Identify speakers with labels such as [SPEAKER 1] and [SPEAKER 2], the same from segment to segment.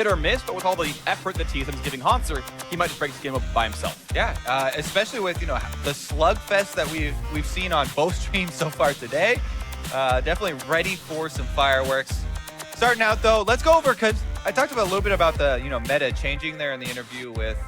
[SPEAKER 1] hit or miss, but with all the effort that TSM is giving Hanser, he might just break this game up by himself.
[SPEAKER 2] Yeah, especially with, you know, the slugfest that we've seen on both streams so far today. Definitely ready for some fireworks. Starting out though, let's go over, because I talked about a little bit about the, you know, meta changing there in the interview with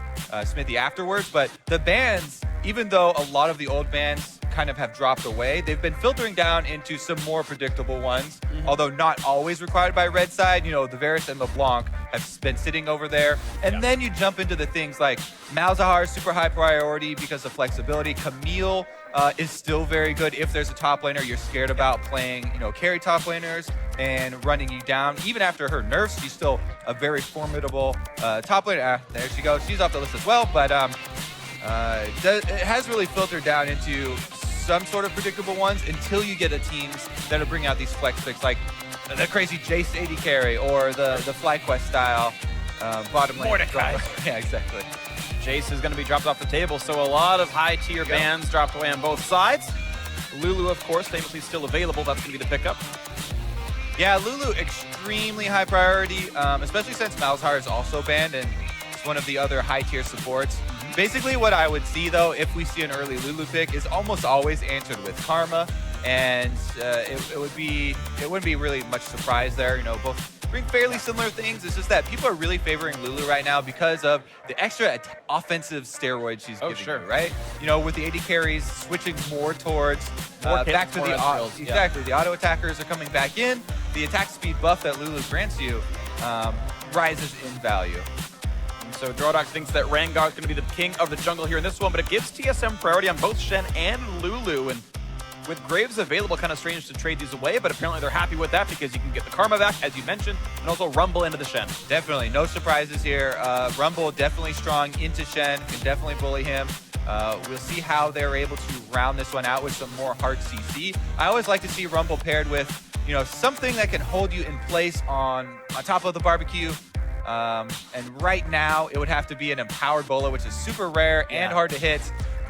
[SPEAKER 2] Smithy afterwards, but the bans, even though a lot of the old bans kind of have dropped away, they've been filtering down into some more predictable ones, although not always required by Red Side. You know, the Varus and LeBlanc have been sitting over there. And then you jump into the things like Malzahar, super high priority because of flexibility. Camille is still very good if there's a top laner you're scared about playing, you know, carry top laners and running you down. Even after her nerfs, she's still a very formidable top laner. There she goes. She's off the list as well, but it has really filtered down into some sort of predictable ones until you get teams that are bringing out these flex picks like the crazy Jace AD carry or the FlyQuest style bottom lane.
[SPEAKER 1] Mordecai.
[SPEAKER 2] Yeah, exactly.
[SPEAKER 1] Jace is going to be dropped off the table, so a lot of high-tier bans dropped away on both sides. Lulu, of course, famously still available. That's going to be the pickup.
[SPEAKER 2] Yeah, Lulu, extremely high priority, especially since Malzahar is also banned and it's one of the other high-tier supports. Basically, what I would see, though, if we see an early Lulu pick, is almost always answered with Karma, and it wouldn't be really much surprise there. You know, both bring fairly similar things. It's just that people are really favoring Lulu right now because of the extra offensive steroids she's giving you, right? You know, with the AD carries switching more towards back to the auto. Exactly, the auto attackers are coming back in. The attack speed buff that Lulu grants you rises in value.
[SPEAKER 1] So Drawdock thinks that Rengar is going to be the king of the jungle here in this one, but it gives TSM priority on both Shen and Lulu. And with Graves available, kind of strange to trade these away, but apparently they're happy with that because you can get the Karma back, as you mentioned, and also Rumble into the Shen.
[SPEAKER 2] Definitely, no surprises here. Rumble definitely strong into Shen, can definitely bully him. We'll see how they're able to round this one out with some more hard CC. I always like to see Rumble paired with, you know, something that can hold you in place on top of the barbecue. And right now, it would have to be an empowered Bola, which is super rare and hard to hit.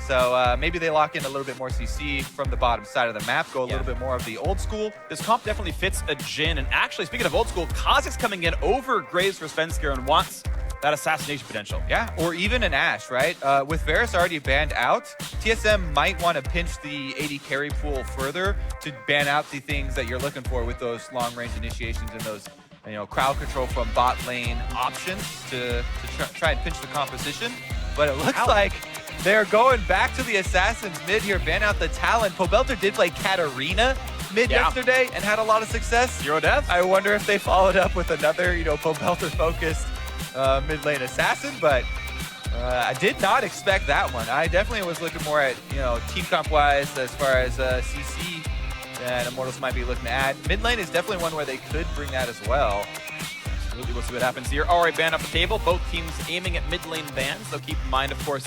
[SPEAKER 2] So maybe they lock in a little bit more CC from the bottom side of the map, go a little bit more of the old school.
[SPEAKER 1] This comp definitely fits a Jhin. And actually, speaking of old school, Kha'Zix's coming in over Graves for Svenskar and wants that assassination potential.
[SPEAKER 2] Yeah, or even an Ashe, right? With Varus already banned out, TSM might want to pinch the AD carry pool further to ban out the things that you're looking for with those long-range initiations and those, you know, crowd control from bot lane options to try and pinch the composition. But it looks like they're going back to the Assassins mid here, ban out the Talon. Pobelter did play Katarina mid yesterday and had a lot of success.
[SPEAKER 1] Zero death.
[SPEAKER 2] I wonder if they followed up with another, you know, Pobelter-focused mid lane assassin, but I did not expect that one. I definitely was looking more at, you know, team comp-wise as far as CC that Immortals might be looking to add. Mid lane is definitely one where they could bring that as well.
[SPEAKER 1] Absolutely, we'll see what happens here. Alright, ban up the table. Both teams aiming at mid lane bans, so keep in mind, of course,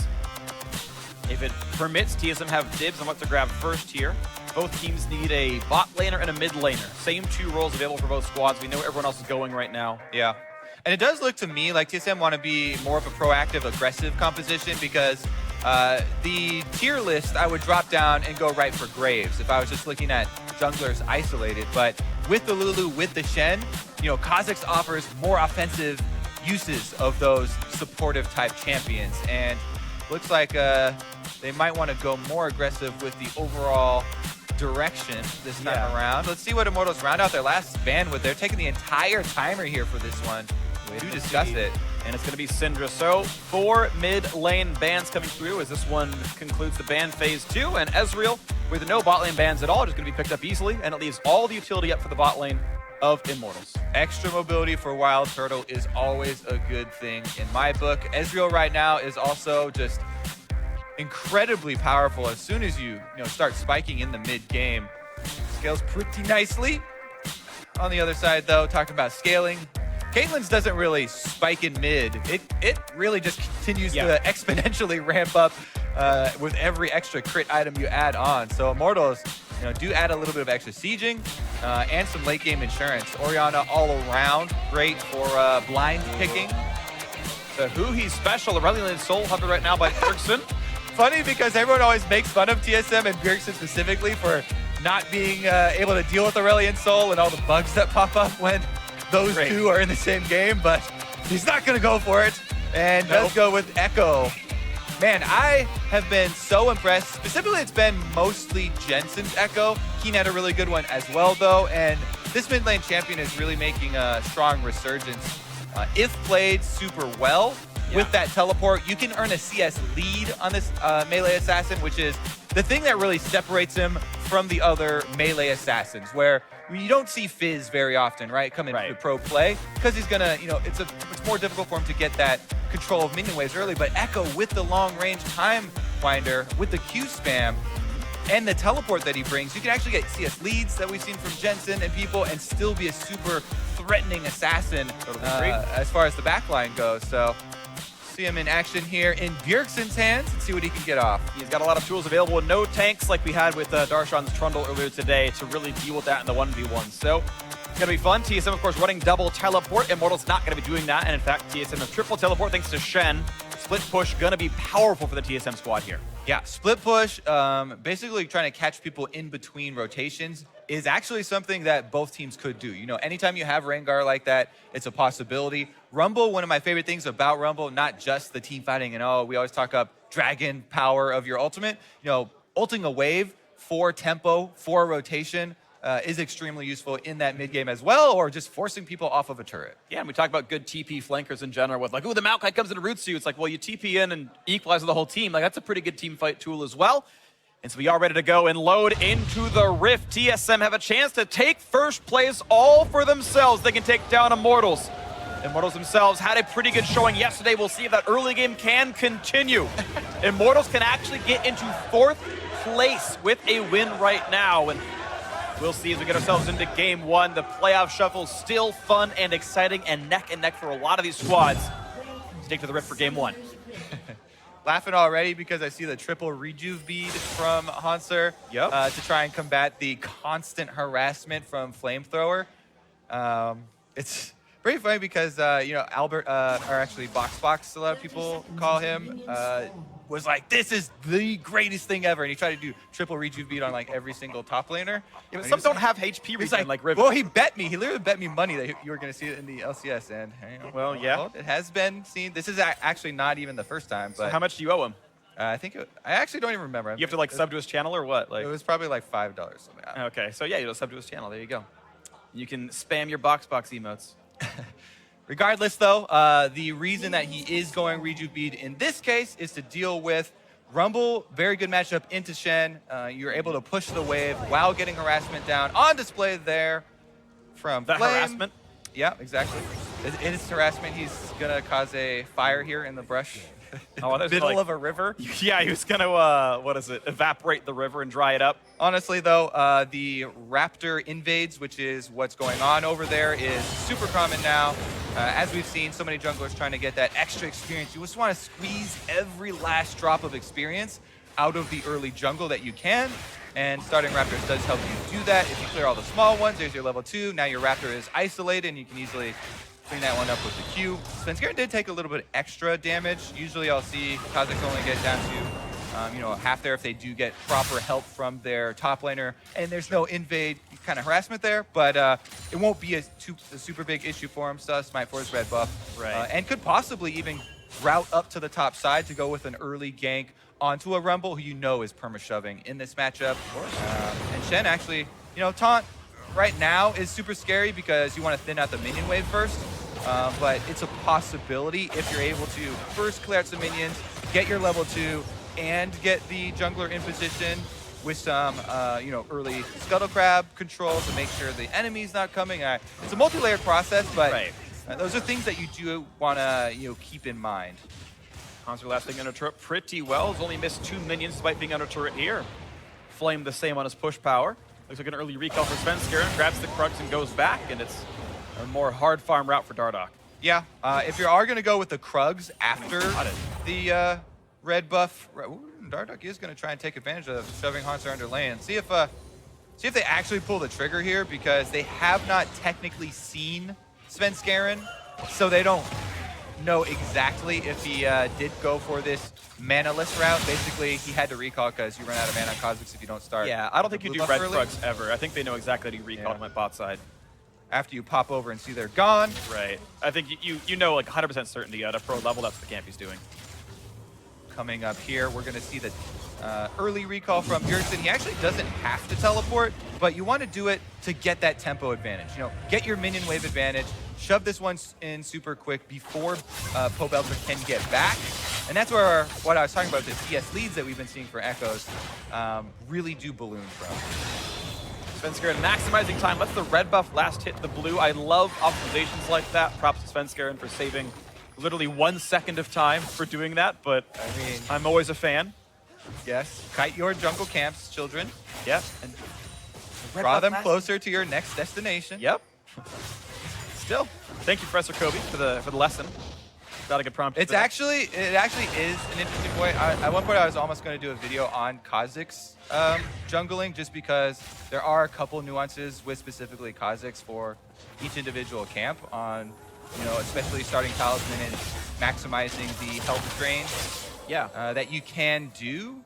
[SPEAKER 1] if it permits, TSM have dibs on what to grab first here. Both teams need a bot laner and a mid laner. Same two roles available for both squads. We know where everyone else is going right now.
[SPEAKER 2] Yeah. And it does look to me like TSM want to be more of a proactive, aggressive composition because the tier list, I would drop down and go right for Graves if I was just looking at junglers isolated. But with the Lulu, with the Shen, you know, Kha'Zix offers more offensive uses of those supportive type champions. And looks like they might want to go more aggressive with the overall direction this time around. Let's see what Immortals round out their last ban with. They're taking the entire timer here for this one. We do discuss it.
[SPEAKER 1] And it's going to be Syndra. So 4 mid lane bans coming through as this one concludes the ban phase 2. And Ezreal, with no bot lane bans at all, just going to be picked up easily. And it leaves all the utility up for the bot lane of Immortals.
[SPEAKER 2] Extra mobility for Wild Turtle is always a good thing in my book. Ezreal right now is also just incredibly powerful. As soon as you start spiking in the mid game, scales pretty nicely. On the other side though, talking about scaling, Caitlyn's doesn't really spike in mid. It really just continues to exponentially ramp up with every extra crit item you add on. So Immortals, do add a little bit of extra sieging and some late game insurance. Orianna all around great for blind picking.
[SPEAKER 1] The he's special, Aurelian Soul Hunter right now by Bjergsen.
[SPEAKER 2] Funny because everyone always makes fun of TSM and Bjergsen specifically for not being able to deal with Aurelian Soul and all the bugs that pop up when those two are in the same game, but He's not going to go for it. And does go with Echo. Man, I have been so impressed. Specifically, it's been mostly Jensen's Echo. Keen had a really good one as well, though. And this mid lane champion is really making a strong resurgence. If played super well with that teleport, you can earn a CS lead on this melee assassin, which is the thing that really separates him from the other melee assassins, where you don't see Fizz very often, right? Come into the pro play, because he's gonna, it's more difficult for him to get that control of minion waves early. But Echo with the long range time winder, with the Q spam, and the teleport that he brings, you can actually get CS leads that we've seen from Jensen and people, and still be a super threatening assassin as far as the backline goes. So see him in action here in Bjergsen's hands and see what he can get off.
[SPEAKER 1] He's got a lot of tools available and no tanks like we had with Darshan's Trundle earlier today to really deal with that in the 1v1. So it's going to be fun. TSM, of course, running double teleport. Immortals not going to be doing that. And in fact, TSM has triple teleport thanks to Shen. Split push going to be powerful for the TSM squad here.
[SPEAKER 2] Yeah, split push, basically trying to catch people in between rotations is actually something that both teams could do. Anytime you have Rengar like that, it's a possibility. Rumble, one of my favorite things about Rumble, not just the team fighting and we always talk up dragon power of your ultimate. Ulting a wave for tempo, for rotation, is extremely useful in that mid game as well, or just forcing people off of a turret.
[SPEAKER 1] Yeah, and we talk about good TP flankers in general with like, the Maokai comes into roots you. It's like, well, you TP in and equalize the whole team. Like, that's a pretty good team fight tool as well. And so we are ready to go and load into the Rift. TSM have a chance to take first place all for themselves. They can take down Immortals. Immortals themselves had a pretty good showing yesterday. We'll see if that early game can continue. Immortals can actually get into 4th place with a win right now. And we'll see as we get ourselves into game 1. The playoff shuffle still fun and exciting and neck for a lot of these squads to take to the Rift for game 1.
[SPEAKER 2] Laughing already because I see the triple rejuve bead from Hanser to try and combat the constant harassment from Flamethrower. It's pretty funny because, Albert, or actually Box, a lot of people call him, was like, this is the greatest thing ever. And he tried to do triple rejuve beat on like every single top laner.
[SPEAKER 1] Yeah, but some don't have HP regen like Riven.
[SPEAKER 2] Well, he bet me. He literally bet me money that you were going to see it in the LCS. And well, it has been seen. This is actually not even the first time. But
[SPEAKER 1] so how much do you owe him?
[SPEAKER 2] I actually don't even remember.
[SPEAKER 1] You have to like sub to his channel or what?
[SPEAKER 2] It was probably like $5 something.
[SPEAKER 1] Okay, so yeah, you'll sub to his channel. There you go. You can spam your box emotes.
[SPEAKER 2] Regardless, though, the reason that he is going Rejuve Bead in this case is to deal with Rumble. Very good matchup into Shen. You're able to push the wave while getting harassment down. On display there from
[SPEAKER 1] Flame.
[SPEAKER 2] Harassment? Yeah, exactly. In his harassment, he's going to cause a fire here in the brush. Middle of a river.
[SPEAKER 1] Yeah, he was going to, evaporate the river and dry it up.
[SPEAKER 2] Honestly, though, the Raptor invades, which is what's going on over there, is super common now. As we've seen, so many junglers trying to get that extra experience. You just want to squeeze every last drop of experience out of the early jungle that you can. And starting Raptors does help you do that. If you clear all the small ones, there's your level 2. Now your Raptor is isolated, and you can easily clean that one up with the Q. Svenskeren did take a little bit extra damage. Usually I'll see Kha'Zix only get down to half there if they do get proper help from their top laner. And there's no invade kind of harassment there, but it won't be a super big issue for him. So Smite for his red buff.
[SPEAKER 1] Right.
[SPEAKER 2] And could possibly even route up to the top side to go with an early gank onto a Rumble who is perma-shoving in this matchup. And Shen actually, taunt right now is super scary because you want to thin out the minion wave first. But it's a possibility if you're able to first clear out some minions, get your level 2, and get the jungler in position with some, early Scuttle Crab control to make sure the enemy's not coming. It's a multi-layered process, but those are things that you do want to, keep in mind.
[SPEAKER 1] Hanser last thing under turret pretty well. Has only missed 2 minions despite being under turret here. Flame the same on his push power. Looks like an early recall for Svenskeren. Grabs the Krugs and goes back, and it's a more hard farm route for Dardoch.
[SPEAKER 2] Yeah, if you are going to go with the Krugs after the red buff, Dardoch is going to try and take advantage of shoving Hanser under lane. See if they actually pull the trigger here, because they have not technically seen Svenskeren, so they don't know exactly if he did go for this mana-less route. Basically, he had to recall because you run out of mana on Kha'Zix if you don't start.
[SPEAKER 1] Yeah, I don't think you do red Krugs ever. I think they know exactly how to recall him at bot side.
[SPEAKER 2] after you pop over and see they're gone.
[SPEAKER 1] Right. I think you know like 100% certainty at a pro level that's the camp he's doing.
[SPEAKER 2] Coming up here, we're going to see the early recall from Bjergsen. He actually doesn't have to teleport, but you want to do it to get that tempo advantage. You know, get your minion wave advantage, shove this one in super quick before Pobelter can get back. And that's where what I was talking about, the CS leads that we've been seeing for Echoes, really do balloon from.
[SPEAKER 1] Svenskeren maximizing time, lets the red buff last hit the blue. I love optimizations like that. Props to Svenskeren for saving literally 1 second of time for doing that, but
[SPEAKER 2] I mean,
[SPEAKER 1] I'm always a fan.
[SPEAKER 2] Yes, kite your jungle camps, children.
[SPEAKER 1] Yep.
[SPEAKER 2] And draw them closer to your next destination.
[SPEAKER 1] Yep. Still, thank you, Professor Kobe, for the lesson. Got a good prompt.
[SPEAKER 2] It actually is an interesting point. At one point, I was almost going to do a video on Kha'Zix jungling, just because there are a couple nuances with specifically Kha'Zix for each individual camp on, you know, especially starting Talisman and maximizing the health drain. Yeah, that you can do,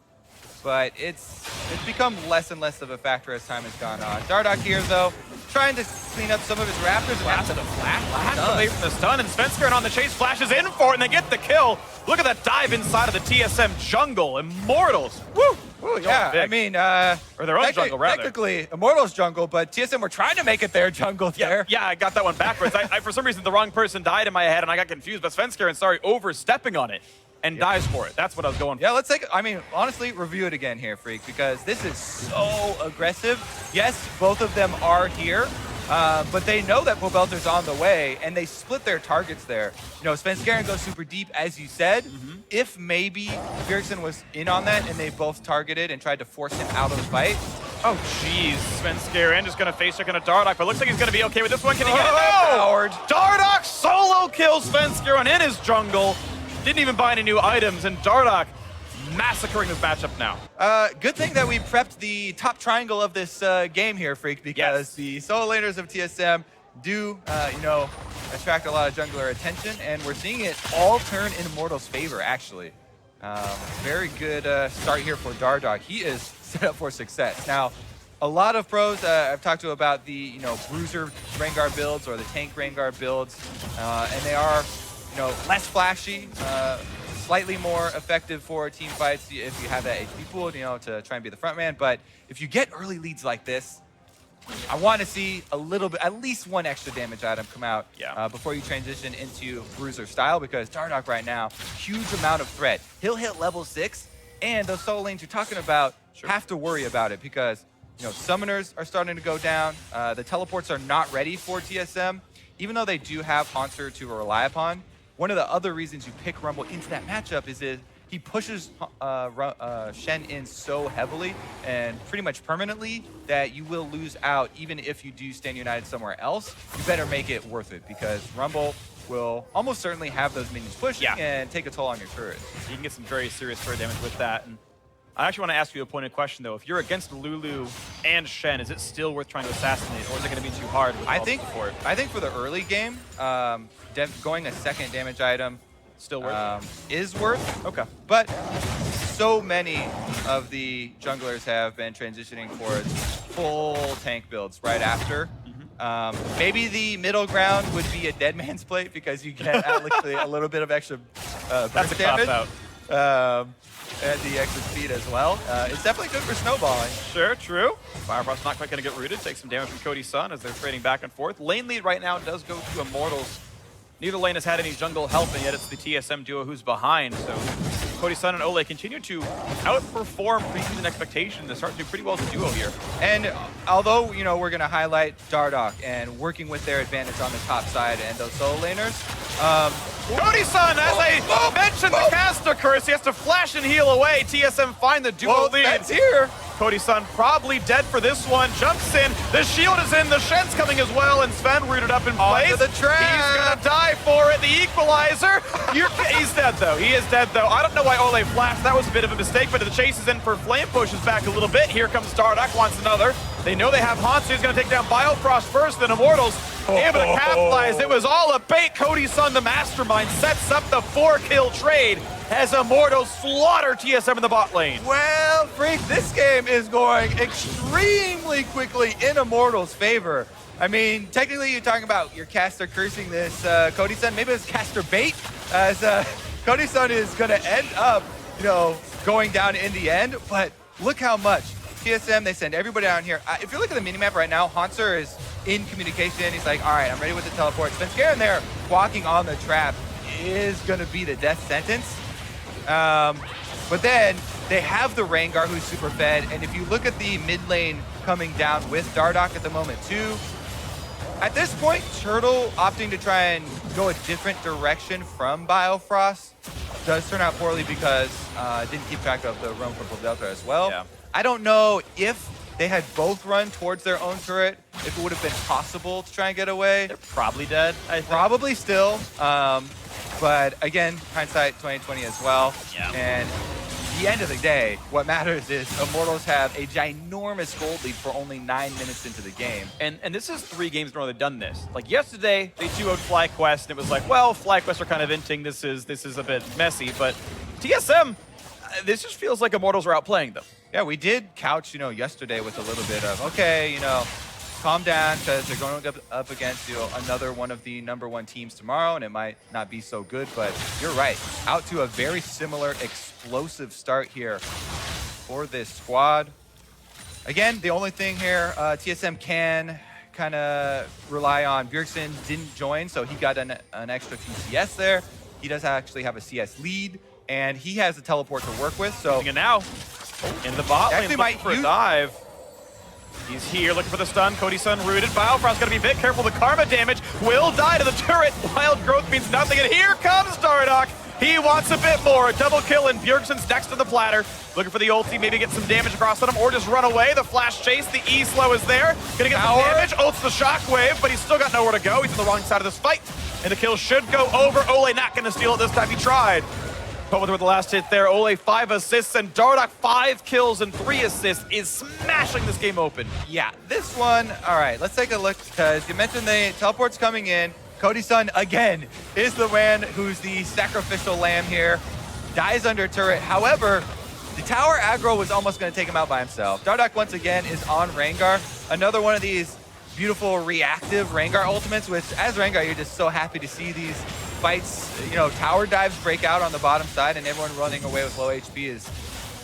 [SPEAKER 2] but it's become less and less of a factor as time has gone on. Dardoch here, though, trying to clean up some of his Raptors. After the flash
[SPEAKER 1] away from the stun, and Svenskeren on the chase flashes in for it, and they get the kill. Look at that dive inside of the TSM jungle. Immortals. Woo! Ooh,
[SPEAKER 2] yeah, I mean,
[SPEAKER 1] or their own jungle, rather.
[SPEAKER 2] Technically, Immortals jungle, but TSM were trying to make it their jungle there.
[SPEAKER 1] Yeah, I got that one backwards. I for some reason, the wrong person died in my head, and I got confused, but Svenskeren started overstepping on it. And dies for it. That's what I was going for.
[SPEAKER 2] Yeah, let's take it. I mean, honestly, review it again here, Freak, because this is so aggressive. Yes, both of them are here, but they know that Pobelter's on the way, and they split their targets there. You know, Svenskeren goes super deep, as you said. If maybe Bjergsen was in on that and they both targeted and tried to force him out of the fight.
[SPEAKER 1] Oh, jeez. Svenskeren just going to face check on a Dardoch, but looks like he's going to be okay with this one. Can he get it?
[SPEAKER 2] Howard.
[SPEAKER 1] Dardoch solo kills Svenskeren in his jungle. Didn't even buy any new items, and Dardoch massacring this matchup now.
[SPEAKER 2] Good thing that we prepped the top triangle of this game here, Freak, because the solo laners of TSM do, you know, attract a lot of jungler attention, and we're seeing it all turn in Immortals' favor, actually. Very good start here for Dardoch. He is set up for success. Now, a lot of pros I've talked to about the, you know, bruiser Rengar builds or the tank Rengar builds, and they are, you know, less flashy, slightly more effective for team fights if you have that HP pool, you know, to try and be the front man. But if you get early leads like this, I want to see a little bit, at least one extra damage item come out before you transition into bruiser style, because Dardoch right now, huge amount of threat. He'll hit level 6, and those solo lanes you're talking about have to worry about it, because, you know, summoners are starting to go down. The teleports are not ready for TSM, even though they do have Haunter to rely upon. One of the other reasons you pick Rumble into that matchup is he pushes Shen in so heavily and pretty much permanently that you will lose out even if you do stand united somewhere else. You better make it worth it, because Rumble will almost certainly have those minions pushing and take a toll on your turret.
[SPEAKER 1] You can get some very serious turret damage with that. And I actually want to ask you a pointed question, though. If you're against Lulu and Shen, is it still worth trying to assassinate, or is it going to be too hard with all the support?
[SPEAKER 2] I think for the early game, going a second damage item
[SPEAKER 1] still worth
[SPEAKER 2] is worth.
[SPEAKER 1] Okay.
[SPEAKER 2] But so many of the junglers have been transitioning towards full tank builds right after. Maybe the middle ground would be a dead man's plate, because you get actually a little bit of extra
[SPEAKER 1] That's a
[SPEAKER 2] damage.
[SPEAKER 1] cop-out.
[SPEAKER 2] And the extra speed as well. It's definitely good for snowballing.
[SPEAKER 1] Sure, true. Firefrost's not quite going to get rooted. Take some damage from Cody's Sun as they're trading back and forth. Lane lead right now does go to Immortals. Neither lane has had any jungle help, and yet it's the TSM duo who's behind. So Cody's Sun and Ole continue to outperform preseason expectations. They're starting to do pretty well as a duo here.
[SPEAKER 2] And although, you know, we're going to highlight Dardoch and working with their advantage on the top side and those solo laners,
[SPEAKER 1] Cody's Sun, as I mentioned, the caster curse, he has to flash and heal away. TSM find the duo lead.
[SPEAKER 2] That's here.
[SPEAKER 1] Cody's Sun probably dead for this one. Jumps in. The shield is in. The Shen's coming as well. And Sven rooted up in place.
[SPEAKER 2] Onto the trap.
[SPEAKER 1] He's going to die for it. The equalizer. He's dead, though. He is dead, though. I don't know why Ole flashed. That was a bit of a mistake, but the chase is in for Flame. Pushes back a little bit. Here comes Dardoch. Wants another. They know they have Hansu. He's going to take down Biofrost first, then Immortals. Able to capitalize. It was all a bait. Cody's Sun, the mastermind, sets up the 4-kill trade as Immortals slaughter TSM in the bot lane.
[SPEAKER 2] Well, Freak, this game is going extremely quickly in Immortals' favor. I mean, technically you're talking about your caster cursing this Cody-san. Maybe it's caster bait, as Cody-san is going to end up, you know, going down in the end. But look how much. TSM, they send everybody down here. If you look at the minimap right now, Hanser is in communication. He's like, all right, I'm ready with the teleport. Svenskeren there, walking on the trap, is going to be the death sentence. But then they have the Rengar who's super fed. And if you look at the mid lane coming down with Dardoch at the moment too, at this point, Turtle opting to try and go a different direction from Biofrost does turn out poorly because didn't keep track of the roam purple delta as well.
[SPEAKER 1] Yeah.
[SPEAKER 2] I don't know if they had both run towards their own turret, if it would have been possible to try and get away.
[SPEAKER 1] They're probably dead, I think.
[SPEAKER 2] Probably still. But again, hindsight 2020 as well.
[SPEAKER 1] Yeah.
[SPEAKER 2] And at the end of the day, what matters is Immortals have a ginormous gold lead for only 9 minutes into the game.
[SPEAKER 1] And this is 3 games in a row they've done this. Like yesterday, they 2-0'd FlyQuest, and it was like, well, FlyQuest are kind of inting. This is a bit messy, but TSM, this just feels like Immortals are outplaying them.
[SPEAKER 2] Yeah, we did couch, you know, yesterday with a little bit of, okay, you know, calm down because they're going up against, you know, another one of the #1 teams tomorrow, and it might not be so good. But you're right, out to a very similar explosive start here for this squad. Again, the only thing here, TSM can kind of rely on. Bjergsen didn't join, so he got an extra few CS there. He does actually have a CS lead, and he has a teleport to work with. So
[SPEAKER 1] And now, in the bot lane, looking for a dive. He's here looking for the stun. Cody-san rooted. Biofrost's got to be a bit careful. The karma damage will die to the turret. Wild growth means nothing. And here comes Dardoch. He wants a bit more. A double kill, and Bjergsen's next to the platter. Looking for the ulti, maybe get some damage across on him, or just run away. The flash chase, the E slow is there. Gonna get some damage. Ults the shockwave, but he's still got nowhere to go. He's on the wrong side of this fight. And the kill should go over. Ole not gonna steal it this time. He tried. But with the last hit there, Ole 5 assists, and Dardoch 5 kills and 3 assists is smashing this game open.
[SPEAKER 2] yeah, this one, all right, let's take a look, because you mentioned the teleport's coming in. Cody-san, again, is the man who's the sacrificial lamb here. Dies under turret. However, the tower aggro was almost going to take him out by himself. Dardoch, once again, is on Rengar. Another one of these beautiful reactive Rengar ultimates, which, as Rengar, you're just so happy to see these fights, you know, tower dives break out on the bottom side, and everyone running away with low HP is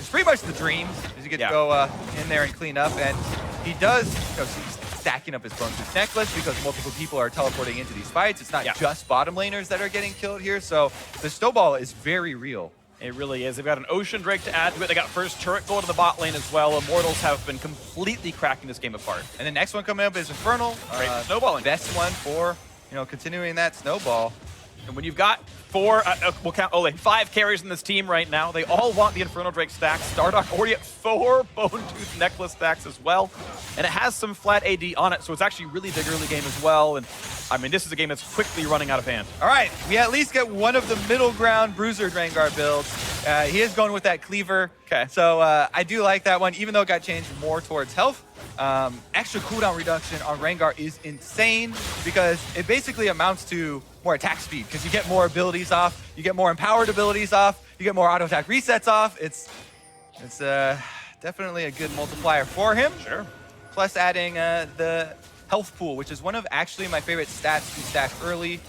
[SPEAKER 2] pretty much the dream, is you get to go in there and clean up. And he does, you know, stacking up his Bone Tooth Necklace because multiple people are teleporting into these fights. It's not just bottom laners that are getting killed here, so the snowball is very real.
[SPEAKER 1] It really is. They've got an Ocean Drake to add to it. They got first turret gold in the bot lane as well. Immortals have been completely cracking this game apart.
[SPEAKER 2] And the next one coming up is Infernal.
[SPEAKER 1] Great snowballing.
[SPEAKER 2] Best one for, you know, continuing that snowball.
[SPEAKER 1] And when you've got 4, we'll count Ole, 5 carries in this team right now, they all want the Infernal Drake stacks. Dardoch already at 4 Bone Tooth Necklace stacks as well. And it has some flat AD on it, so it's actually really big early game as well. And I mean, this is a game that's quickly running out of hand.
[SPEAKER 2] All right, we at least get one of the middle ground Bruiser Rengar builds. He is going with that Cleaver.
[SPEAKER 1] Okay.
[SPEAKER 2] So I do like that one, even though it got changed more towards health. Extra cooldown reduction on Rengar is insane because it basically amounts to more attack speed because you get more abilities off, you get more empowered abilities off, you get more auto attack resets off. It's definitely a good multiplier for him.
[SPEAKER 1] Sure.
[SPEAKER 2] Plus adding the health pool, which is one of actually my favorite stats to stack early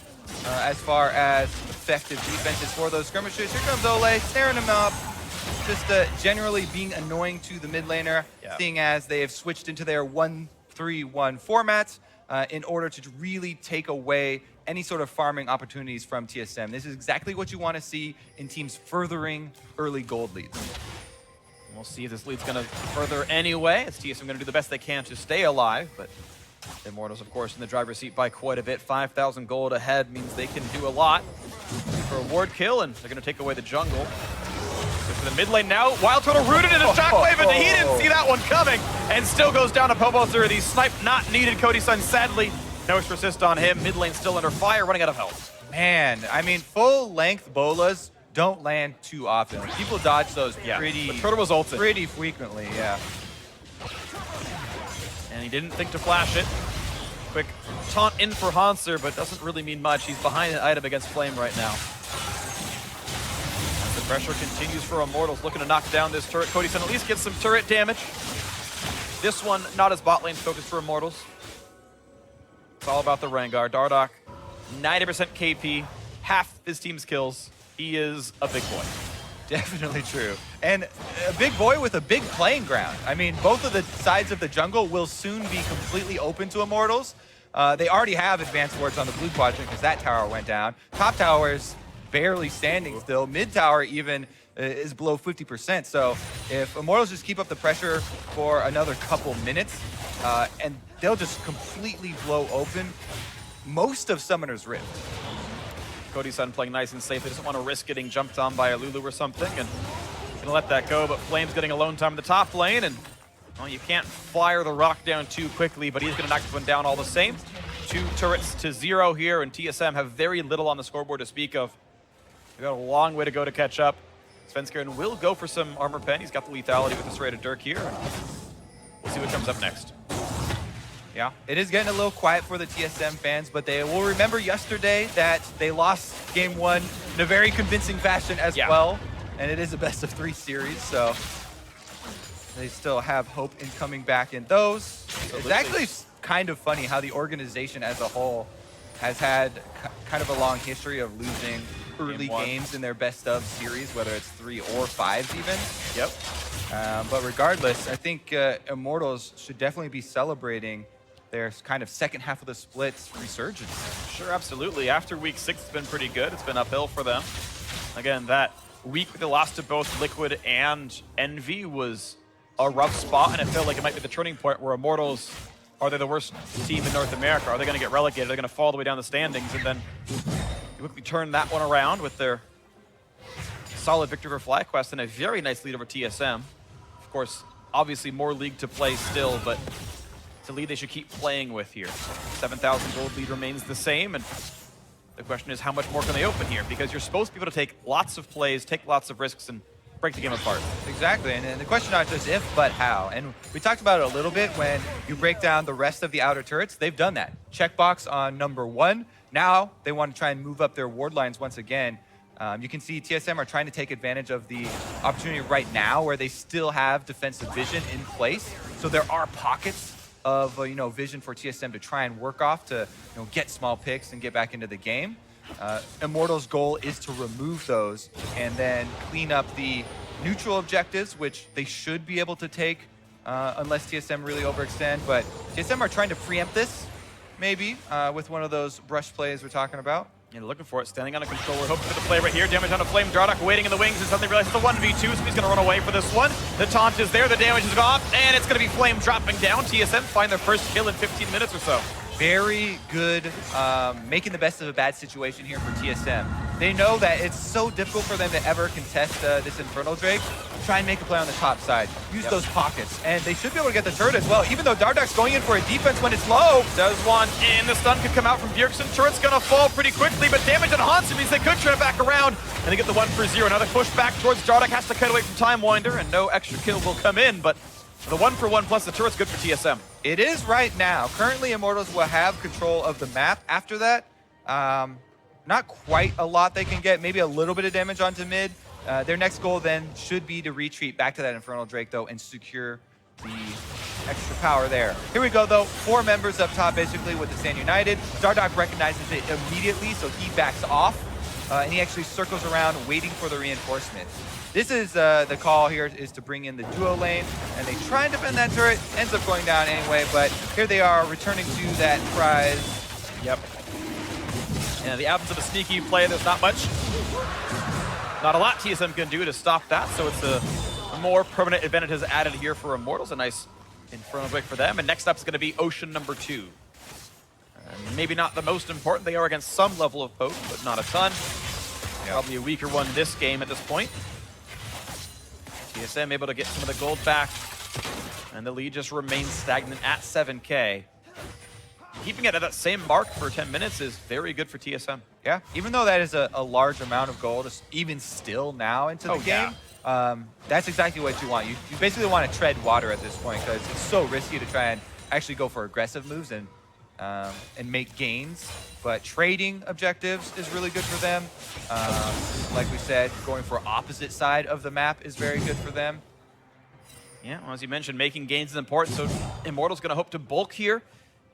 [SPEAKER 2] as far as effective defenses for those skirmishes. Here comes Ole, snaring him up. Just generally being annoying to the mid laner, seeing as they have switched into their 1-3-1 format in order to really take away any sort of farming opportunities from TSM. This is exactly what you want to see in teams furthering early gold leads.
[SPEAKER 1] We'll see if this lead's going to further anyway. It's TSM going to do the best they can to stay alive, but Immortals, of course, in the driver's seat by quite a bit. 5,000 gold ahead means they can do a lot for a ward kill, and they're going to take away the jungle. So for the mid lane now, Wild Turtle rooted in a shockwave, and he didn't see that one coming, and still goes down to Pobozer. The snipe not needed. Cody-san, sadly, no extra assist on him. Mid lane still under fire, running out of health.
[SPEAKER 2] Man, I mean, full-length bolas don't land too often. Like, people dodge those pretty,
[SPEAKER 1] but Turtle was ulted
[SPEAKER 2] pretty frequently,
[SPEAKER 1] And he didn't think to flash it. Quick taunt in for Hanser, but doesn't really mean much. He's behind an item against Flame right now. As the pressure continues for Immortals, looking to knock down this turret. Cody-san at least gets some turret damage. This one, not as bot lane focused for Immortals. It's all about the Rengar. Dardoch, 90% KP, half his team's kills. He is a big boy.
[SPEAKER 2] Definitely true. And a big boy with a big playing ground. I mean, both of the sides of the jungle will soon be completely open to Immortals. They already have advanced wards on the blue quadrant because that tower went down. Top tower is barely standing still. Mid tower even is below 50%. So if Immortals just keep up the pressure for another couple minutes, and they'll just completely blow open most of Summoner's Rift.
[SPEAKER 1] Cody-san playing nice and safe. He doesn't want to risk getting jumped on by a Lulu or something, and gonna let that go. But Flame's getting alone time in the top lane, and well, you can't fire the rock down too quickly, but he's gonna knock this one down all the same. 2 turrets to 0 here, and TSM have very little on the scoreboard to speak of. They've got a long way to go to catch up. Svenskeren will go for some armor pen. He's got the lethality with this rated Dirk here. We'll see what comes up next.
[SPEAKER 2] Yeah, it is getting a little quiet for the TSM fans, but they will remember yesterday that they lost game 1 in a very convincing fashion as well. And it is a best of 3 series, so they still have hope in coming back in those. So it's actually kind of funny how the organization as a whole has had kind of a long history of losing early games in their best of series, whether it's 3 or 5s even.
[SPEAKER 1] Yep.
[SPEAKER 2] But regardless, I think Immortals should definitely be celebrating their kind of second half of the split's resurgence.
[SPEAKER 1] Sure, absolutely. After week 6, it's been pretty good. It's been uphill for them. Again, that week they lost to both Liquid and Envy was a rough spot, and it felt like it might be the turning point where Immortals, are they the worst team in North America? Are they going to get relegated? Are they going to fall all the way down the standings? And then you quickly turn that one around with their solid victory over FlyQuest and a very nice lead over TSM. Of course, obviously more league to play still, but it's a lead they should keep playing with here. 7,000 gold lead remains the same, and the question is how much more can they open here? Because you're supposed to be able to take lots of plays, take lots of risks, and break the game apart.
[SPEAKER 2] Exactly, and the question not just if, but how. And we talked about it a little bit when you break down the rest of the outer turrets. They've done that. Checkbox on number 1. Now they want to try and move up their ward lines once again. You can see TSM are trying to take advantage of the opportunity right now where they still have defensive vision in place. So there are pockets of vision for TSM to try and work off to get small picks and get back into the game. Immortals' goal is to remove those and then clean up the neutral objectives, which they should be able to take unless TSM really overextend. But TSM are trying to preempt this, maybe, with one of those brush plays we're talking about.
[SPEAKER 1] Yeah, looking for it, standing on a controller, hoping for the play right here. Damage on a Flame. Dardoch waiting in the wings and suddenly realizes it's a 1v2, so he's going to run away for this one. The taunt is there, the damage is gone, and it's going to be Flame dropping down. TSM find their first kill in 15 minutes or so.
[SPEAKER 2] Very good making the best of a bad situation here for TSM. They know that it's so difficult for them to ever contest this Infernal Drake. Try and make a play on the top side. Use those pockets. And they should be able to get the turret as well, even though Dardoch's going in for a defense when it's low.
[SPEAKER 1] Does one in. The stun could come out from Bjergsen. Turret's going to fall pretty quickly, but damage on Hansen means they could turn it back around. And they get the 1-for-0. Another push back towards Dardoch. Has to cut away from Time Winder, and no extra kill will come in, but the 1-for-1 plus the turret's good for TSM.
[SPEAKER 2] It is right now. Currently, Immortals will have control of the map. After that, not quite a lot they can get. Maybe a little bit of damage onto mid. Their next goal then should be to retreat back to that Infernal Drake, though, and secure the extra power there. Here we go, though. 4 members up top, basically, with the Stand United. Dardoch recognizes it immediately, so he backs off. And he actually circles around, waiting for the reinforcement. This is the call here is to bring in the duo lane, and they try and defend that turret. Ends up going down anyway, but here they are returning to that prize.
[SPEAKER 1] Yep. And the absence of a sneaky play, there's not much. Not a lot TSM can do to stop that, so it's a more permanent advantage is added here for Immortals. A nice Infernal Drake for them. And next up is going to be Ocean number 2. Maybe not the most important. They are against some level of poke, but not a ton. Probably a weaker one this game at this point. TSM able to get some of the gold back, and the lead just remains stagnant at 7K. Keeping it at that same mark for 10 minutes is very good for TSM.
[SPEAKER 2] Yeah, even though that is a large amount of gold, even still now into the game, that's exactly what you want. You basically want to tread water at this point because it's so risky to try and actually go for aggressive moves and make gains. But trading objectives is really good for them. Like we said, going for opposite side of the map is very good for them.
[SPEAKER 1] Yeah, well, as you mentioned, making gains is important. So Immortals going to hope to bulk here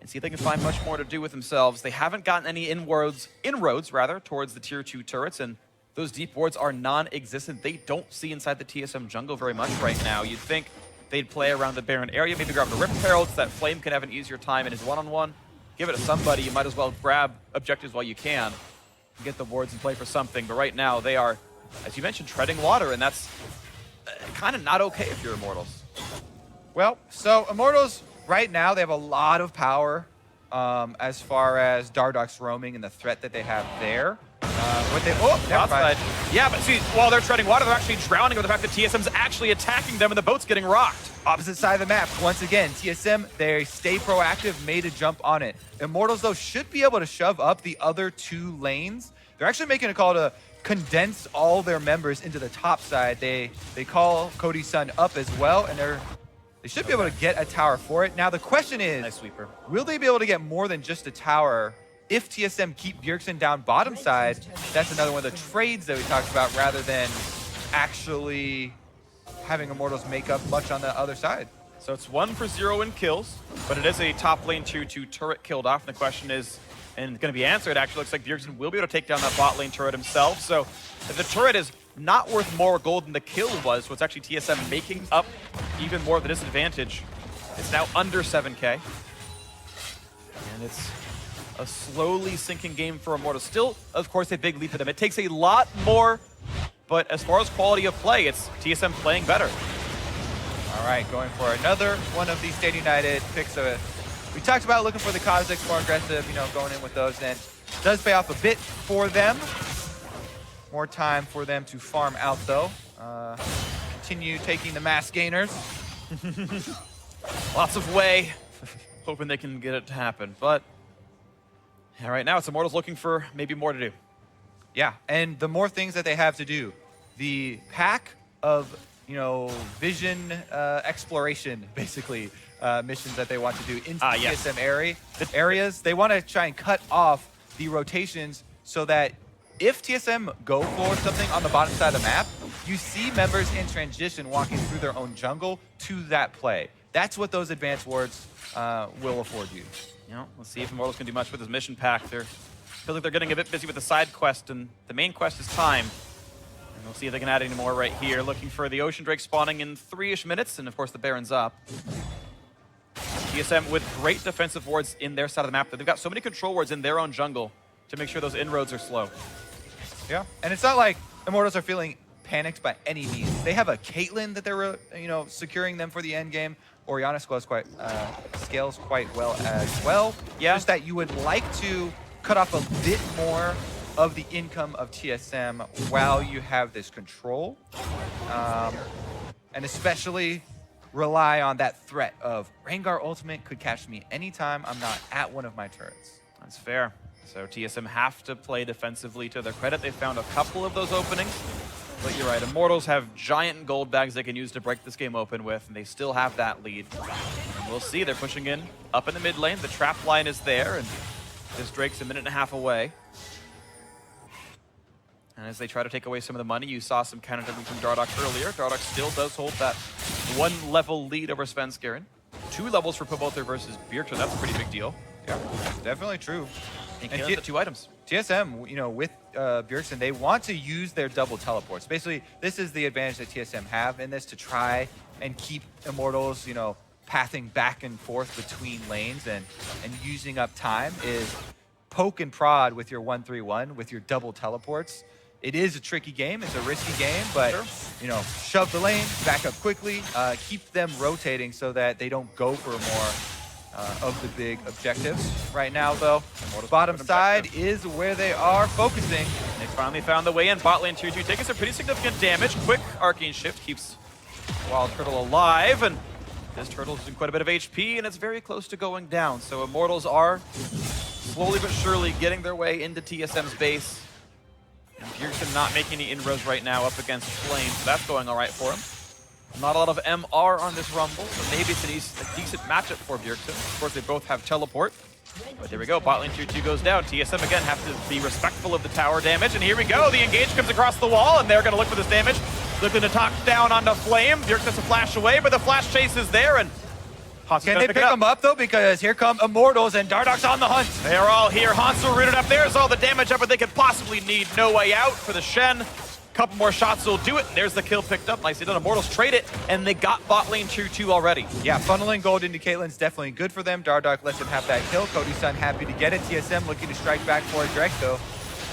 [SPEAKER 1] and see if they can find much more to do with themselves. They haven't gotten any inroads towards the tier 2 turrets, and those deep wards are non-existent. They don't see inside the TSM jungle very much right now. You'd think they'd play around the Baron area, maybe grab the Rip Herald so that Flame can have an easier time in his one-on-one. Give it to somebody. You might as well grab objectives while you can and get the wards and play for something. But right now, they are, as you mentioned, treading water, and that's kind of not okay if you're Immortals.
[SPEAKER 2] Well, so Immortals, right now, they have a lot of power as far as Dardoch's roaming and the threat that they have there.
[SPEAKER 1] Outside. Yeah, but see, while they're treading water, they're actually drowning with the fact that TSM's actually attacking them and the boat's getting rocked.
[SPEAKER 2] Opposite side of the map. Once again, TSM, they stay proactive, made a jump on it. Immortals, though, should be able to shove up the other 2 lanes. They're actually making a call to condense all their members into the top side. They call Cody's son up as well, and they should be able to get a tower for it. Now, the question is,
[SPEAKER 1] nice sweeper.
[SPEAKER 2] Will they be able to get more than just a tower? If TSM keep Bjergsen down bottom side, that's another one of the trades that we talked about rather than actually having Immortals make up much on the other side.
[SPEAKER 1] So it's 1 for 0 in kills, but it is a top lane tier 2 turret killed off. And the question is, and it's going to be answered, actually looks like Bjergsen will be able to take down that bot lane turret himself. So if the turret is not worth more gold than the kill was, so it's actually TSM making up even more of the disadvantage. It's now under 7K. And it's a slowly sinking game for Immortals. Still, of course, a big lead for them. It takes a lot more, but as far as quality of play, it's TSM playing better.
[SPEAKER 2] All right, going for another one of these Stadium United picks. We talked about looking for the Kha'Zix, more aggressive, going in with those, and it does pay off a bit for them. More time for them to farm out, though. Continue taking the mass gainers.
[SPEAKER 1] Lots of way, hoping they can get it to happen, but yeah, right now it's Immortals looking for maybe more to do.
[SPEAKER 2] Yeah, and the more things that they have to do, the pack of vision exploration, basically, missions that they want to do into TSM areas, they want to try and cut off the rotations so that if TSM go for something on the bottom side of the map, you see members in transition walking through their own jungle to that play. That's what those advanced wards will afford you.
[SPEAKER 1] Let's see if Immortals can do much with this mission pack. They feel like they're getting a bit busy with the side quest, and the main quest is time. And we'll see if they can add any more right here. Looking for the Ocean Drake spawning in 3-ish minutes, and of course the Baron's up. TSM with great defensive wards in their side of the map. They've got so many control wards in their own jungle to make sure those inroads are slow.
[SPEAKER 2] Yeah, and it's not like Immortals are feeling panicked by any means. They have a Caitlyn that they're securing them for the end game. Orianna scales quite well as well.
[SPEAKER 1] Yeah.
[SPEAKER 2] Just that you would like to cut off a bit more of the income of TSM while you have this control. And especially rely on that threat of Rengar ultimate could catch me anytime I'm not at one of my turrets.
[SPEAKER 1] That's fair. So TSM have to play defensively. To their credit, they found a couple of those openings. But you're right, Immortals have giant gold bags they can use to break this game open with, and they still have that lead. And we'll see, they're pushing in up in the mid lane. The trap line is there, and this Drake's a minute and a half away. And as they try to take away some of the money, you saw some counter jumping from Dardoch earlier. Dardoch still does hold that 1-level lead over Svenskeren. 2 levels for Pobother versus Bjergsen. That's a pretty big deal.
[SPEAKER 2] Yeah, definitely true.
[SPEAKER 1] And killing the 2 items.
[SPEAKER 2] TSM, with Bjergsen, they want to use their double teleports. Basically, this is the advantage that TSM have in this to try and keep Immortals, pathing back and forth between lanes and using up time is poke and prod with your 1-3-1, with your double teleports. It is a tricky game. It's a risky game, but,
[SPEAKER 1] sure.
[SPEAKER 2] Shove the lane, back up quickly, keep them rotating so that they don't go for more of the big objectives. Right now, though, bottom side is where they are focusing.
[SPEAKER 1] They finally found the way in. Bot lane tier 2 taking some pretty significant damage. Quick arcane shift keeps Wild Turtle alive, and this turtle's doing quite a bit of HP, and it's very close to going down. So Immortals are slowly but surely getting their way into TSM's base. And Bjergsen not making any inroads right now up against Flame, so that's going all right for him. Not a lot of MR on this Rumble, so maybe it's a decent matchup for Bjergsen. Of course, they both have teleport. But there we go, bot lane tier 2 goes down. TSM again have to be respectful of the tower damage, and here we go. The engage comes across the wall, and they're going to look for this damage. Looking to talk down onto Flame. Bjergsen has to flash away, but the flash chase is there, and
[SPEAKER 2] Can they pick them up, though? Because here come Immortals, and Dardoch's on the hunt.
[SPEAKER 1] They're all here. Hanzo rooted up. There's all the damage up, but they could possibly need. No way out for the Shen. Couple more shots will do it. There's the kill picked up. Nicely done. Immortals trade it, and they got bot lane tier 2 already.
[SPEAKER 2] Yeah, funneling gold into Caitlyn's definitely good for them. Dardoch lets him have that kill. Cody's son happy to get it. TSM looking to strike back for a Drake, though.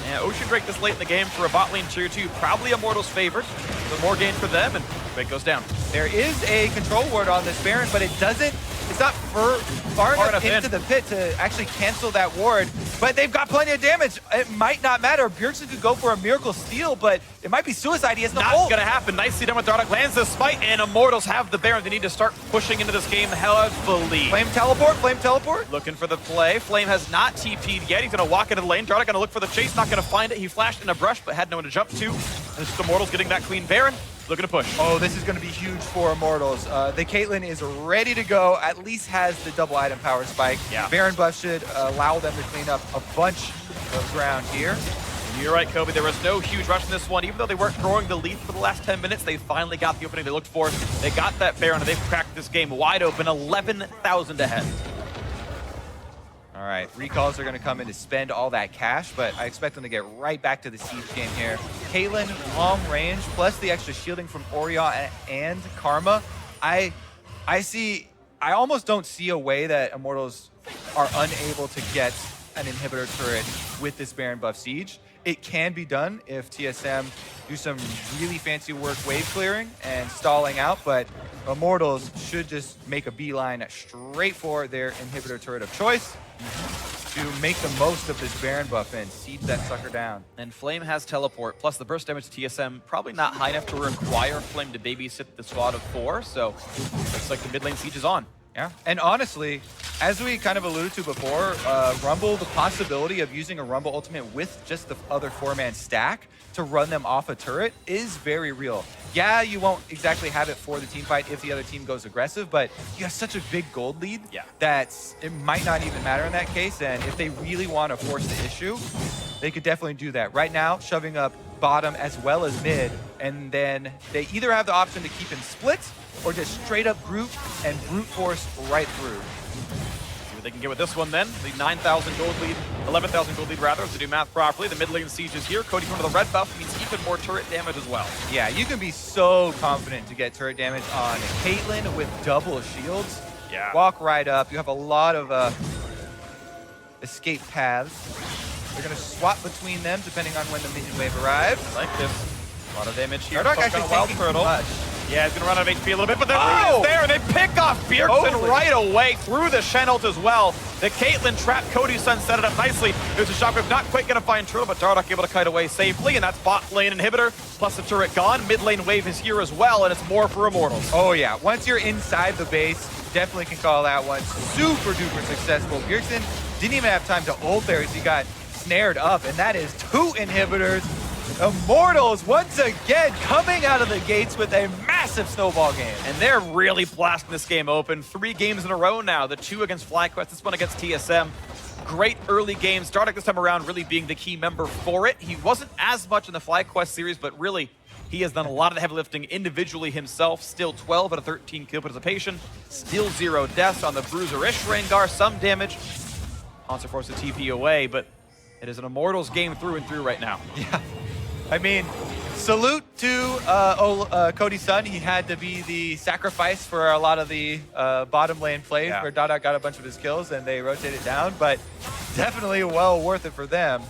[SPEAKER 1] Yeah, Ocean Drake this late in the game for a bot lane tier 2. Probably Immortals favored. So more gain for them, and Drake goes down.
[SPEAKER 2] There is a control ward on this Baron, but it's not far enough into the pit to actually cancel that ward. But they've got plenty of damage. It might not matter. Bjergsen could go for a miracle steal, but it might be suicide. He has no ult.
[SPEAKER 1] Not gonna happen. Nicely done with Dardoch. Lands the smite, and Immortals have the Baron. They need to start pushing into this game heavily.
[SPEAKER 2] Flame teleport.
[SPEAKER 1] Looking for the play. Flame has not TP'd yet. He's gonna walk into the lane. Dardoch gonna look for the chase. Not gonna find it. He flashed in a brush, but had no one to jump to. And this is Immortals getting that Queen Baron. Looking to push.
[SPEAKER 2] Oh, this is going to be huge for Immortals. The Caitlyn is ready to go, at least has the double item power spike.
[SPEAKER 1] Yeah.
[SPEAKER 2] Baron buff should allow them to clean up a bunch of ground here.
[SPEAKER 1] You're right, Kobe. There was no huge rush in this one. Even though they weren't growing the lead for the last 10 minutes, they finally got the opening they looked for. They got that Baron, and they've cracked this game wide open, 11,000 ahead.
[SPEAKER 2] All right, recalls are going to come in to spend all that cash, but I expect them to get right back to the siege game here. Caitlyn, long range, plus the extra shielding from Orion and Karma. I almost don't see a way that Immortals are unable to get an inhibitor turret with this Baron buff siege. It can be done if TSM do some really fancy work wave clearing and stalling out, but Immortals should just make a beeline straight for their inhibitor turret of choice to make the most of this Baron buff and siege that sucker down.
[SPEAKER 1] And Flame has teleport, plus the burst damage to TSM, probably not high enough to require Flame to babysit the squad of 4, so looks like the mid lane siege is on.
[SPEAKER 2] Yeah, and honestly, as we kind of alluded to before, Rumble, the possibility of using a Rumble ultimate with just the other 4-man stack to run them off a turret is very real. Yeah, you won't exactly have it for the team fight if the other team goes aggressive, but you have such a big gold lead that it might not even matter in that case, and if they really want to force the issue, they could definitely do that. Right now, shoving up bottom as well as mid, and then they either have the option to keep him split or just straight up group and brute force right through.
[SPEAKER 1] See what they can get with this one then. The 9,000 gold lead, 11,000 gold lead rather, to do math properly. The mid lane siege is here. Cody going to the red buff means even more turret damage as well.
[SPEAKER 2] Yeah, you can be so confident to get turret damage on Caitlyn with double shields.
[SPEAKER 1] Yeah.
[SPEAKER 2] Walk right up. You have a lot of escape paths. They're going to swap between them depending on when the minion wave arrives.
[SPEAKER 1] Like this. A lot of damage here.
[SPEAKER 2] Dardoch actually
[SPEAKER 1] wild
[SPEAKER 2] taking
[SPEAKER 1] turtle.
[SPEAKER 2] much.
[SPEAKER 1] Yeah, he's going to run out of HP a little bit, but the lead is there, and they pick off Bjergsen right away through the Shen ult as well. The Caitlyn trap, Cody's son set it up nicely. There's a shockwave, not quite going to find Turtle, but Dardoch able to kite away safely, and that's bot lane inhibitor, plus the turret gone. Mid lane wave is here as well, and it's more for Immortals.
[SPEAKER 2] Oh yeah, once you're inside the base, definitely can call that one super duper successful. Bjergsen didn't even have time to ult there as he got snared up, and that is 2 inhibitors. Immortals once again coming out of the gates with a massive snowball game.
[SPEAKER 1] And they're really blasting this game open. 3 games in a row now. The 2 against FlyQuest, this one against TSM. Great early games. Dardoch this time around really being the key member for it. He wasn't as much in the FlyQuest series, but really he has done a lot of the heavy lifting individually himself. Still 12 out of 13 kill participation. Still 0 deaths on the Bruiser-ish Rengar. Some damage. Hanzo forced the TP away, but it is an Immortals game through and through right now.
[SPEAKER 2] Yeah. I mean, salute to Cody's son. He had to be the sacrifice for a lot of the bottom lane plays where Dardoch got a bunch of his kills and they rotated down, but definitely well worth it for them.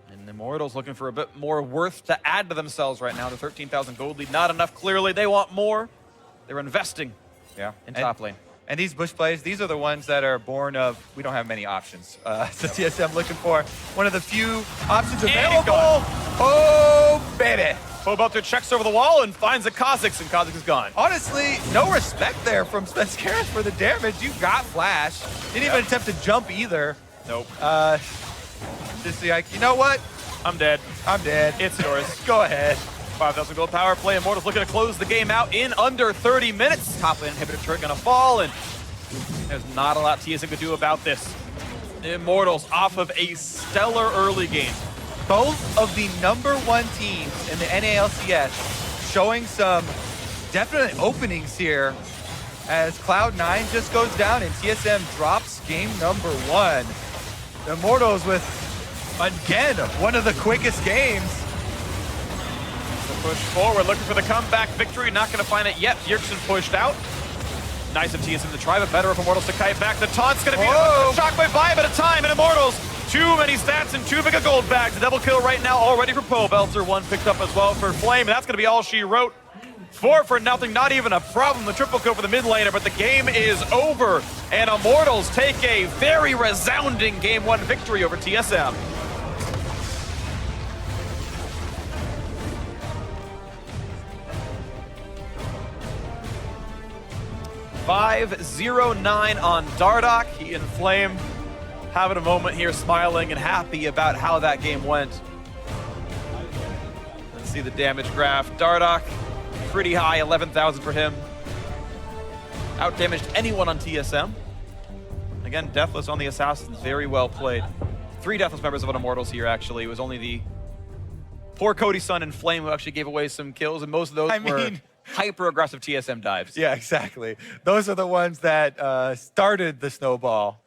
[SPEAKER 1] And the Immortals looking for a bit more worth to add to themselves right now. The 13,000 gold lead, not enough clearly. They want more. They're investing in top lane.
[SPEAKER 2] And these bush plays, these are the ones that are born of, we don't have many options. So TSM looking for one of the few options available. Oh, baby.
[SPEAKER 1] Phobelter checks over the wall and finds a Kha'Zix, and Kha'Zix is gone.
[SPEAKER 2] Honestly, no respect there from Spenskaris for the damage. You got flash. Didn't even attempt to jump either.
[SPEAKER 1] Nope.
[SPEAKER 2] Just like, you know what?
[SPEAKER 1] I'm dead.
[SPEAKER 2] I'm dead.
[SPEAKER 1] It's yours.
[SPEAKER 2] Go ahead.
[SPEAKER 1] 5,000 gold power play. Immortals looking to close the game out in under 30 minutes. Top lane inhibitor turret gonna fall, and there's not a lot TSM could do about this. The Immortals off of a stellar early game.
[SPEAKER 2] Both of the #1 teams in the NALCS showing some definite openings here as Cloud9 just goes down and TSM drops game number 1. The Immortals with, again, one of the quickest games.
[SPEAKER 1] The push forward, looking for the comeback victory. Not going to find it yet. Bjergsen pushed out. Nice of TSM to try, but better of Immortals to kite back. The taunt's going to be a shockwave vibe at a time, and Immortals, too many stats and too big a gold bag. The double kill right now already for Poe. Belzer, one picked up as well for Flame, and that's going to be all she wrote. 4-0, not even a problem. The triple kill for the mid laner, but the game is over, and Immortals take a very resounding Game 1 victory over TSM. 5-0-9 on Dardoch. He and Flame having a moment here, smiling and happy about how that game went. Let's see the damage graph. Dardoch, pretty high, 11,000 for him. Outdamaged anyone on TSM. Again, Deathless on the Assassins, very well played. 3 Deathless members of an Immortals here, actually. It was only the poor Cody Sun and Flame who actually gave away some kills, and most of those were hyper-aggressive TSM dives.
[SPEAKER 2] Yeah, exactly. Those are the ones that started the snowball.